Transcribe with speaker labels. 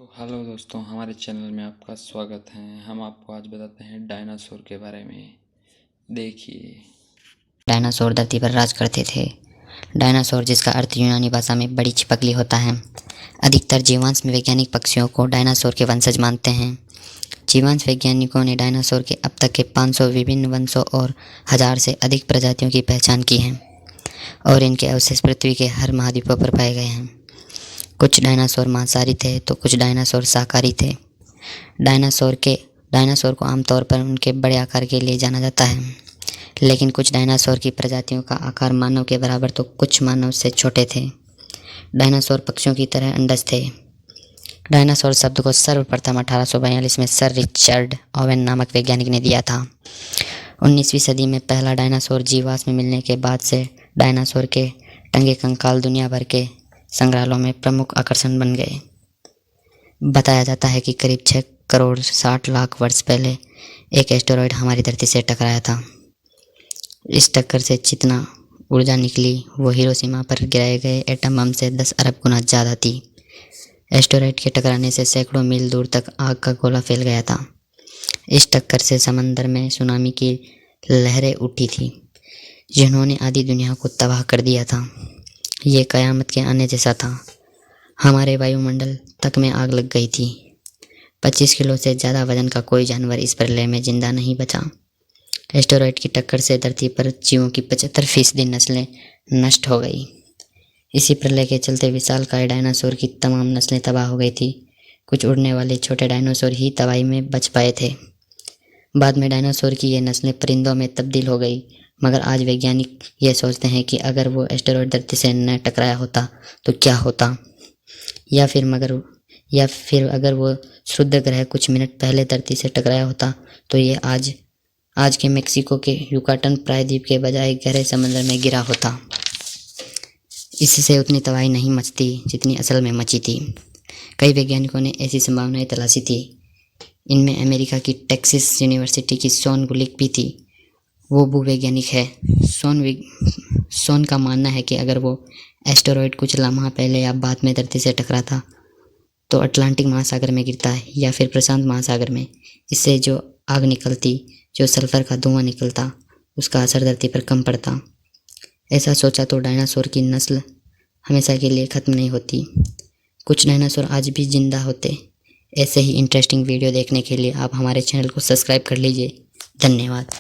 Speaker 1: Hello दोस्तों, हमारे channel में आपका स्वागत है। हम आपको आज बताते हैं डायनासोर के बारे में। देखिए,
Speaker 2: डायनासोर धरती पर राज करते थे। डायनासोर, जिसका अर्थ यूनानी भाषा में बड़ी छिपकली होता है। अधिकतर जीवांश वैज्ञानिक पक्षियों को डायनासोर के वंशज मानते हैं। जीवांश वैज्ञानिकों ने डायनासोर के अब तक के 500 विभिन्न वंशों और 1000 से अधिक प्रजातियों की पहचान की है और इनके अवशेष पृथ्वी के हर महाद्वीपों पर पाए गए हैं। कुछ डायनासोर मांसाहारी थे तो कुछ डायनासोर शाकाहारी थे। डायनासोर को आमतौर पर उनके बड़े आकार के लिए जाना जाता है, लेकिन कुछ डायनासोर की प्रजातियों का आकार मानव के बराबर तो कुछ मानव से छोटे थे। डायनासोर पक्षियों की तरह अंडज थे। डायनासोर शब्द को सर्वप्रथम 1842 में सर रिचर्ड ओवेन नामक वैज्ञानिक ने दिया था। 19वीं सदी में पहला डायनासोर जीवाश्म मिलने के बाद से डायनासोर के टंगे कंकाल दुनिया भर के संग्रहालयों में प्रमुख आकर्षण बन गए। बताया जाता है कि करीब 6 करोड़ 60 लाख वर्ष पहले एक एस्टेरॉयड हमारी धरती से टकराया था। इस टक्कर से जितना ऊर्जा निकली वो हिरोशिमा पर गिराए गए एटम बम से 10 अरब गुना ज़्यादा थी। एस्टेरॉयड के टकराने से सैकड़ों मील दूर तक आग का गोला फैल गया था। इस टक्कर से समंदर में सुनामी की लहरें उठी थी, जिन्होंने आधी दुनिया को तबाह कर दिया था। ये कयामत के आने जैसा था। हमारे वायुमंडल तक में आग लग गई थी। 25 किलो से ज़्यादा वजन का कोई जानवर इस प्रलय में जिंदा नहीं बचा। एस्टेरॉयड की टक्कर से धरती पर जीवों की 75% नस्लें नष्ट हो गई। इसी प्रलय के चलते विशालकाय डायनासोर की तमाम नस्लें तबाह हो गई थी। कुछ उड़ने वाले छोटे डायनासोर ही तबाही में बच पाए थे। बाद में डायनासोर की ये नस्लें परिंदों में तब्दील हो गई, मगर आज वैज्ञानिक ये सोचते हैं कि अगर वो एस्टेरॉयड धरती से न टकराया होता तो क्या होता, या फिर अगर वो शुद्ध ग्रह कुछ मिनट पहले धरती से टकराया होता तो ये आज के मेक्सिको के युकाटन प्रायद्वीप के बजाय गहरे समंदर में गिरा होता। इससे उतनी तबाही नहीं मचती जितनी असल में मची थी। कई वैज्ञानिकों ने ऐसी संभावनाएं तलाशी थी। इनमें अमेरिका की टेक्सास यूनिवर्सिटी की शॉन गुलिक भी थी। वो भूवैज्ञानिक है। शॉन का मानना है कि अगर वो एस्टेरॉयड कुछ लम्हा पहले या बाद में धरती से टकरा था तो अटलांटिक महासागर में गिरता है या फिर प्रशांत महासागर में। इससे जो आग निकलती, जो सल्फर का धुआं निकलता, उसका असर धरती पर कम पड़ता। ऐसा सोचा तो डायनासोर की नस्ल हमेशा के लिए ख़त्म नहीं होती। कुछ डायनासोर आज भी जिंदा होते। ऐसे ही इंटरेस्टिंग वीडियो देखने के लिए आप हमारे चैनल को सब्सक्राइब कर लीजिए। धन्यवाद।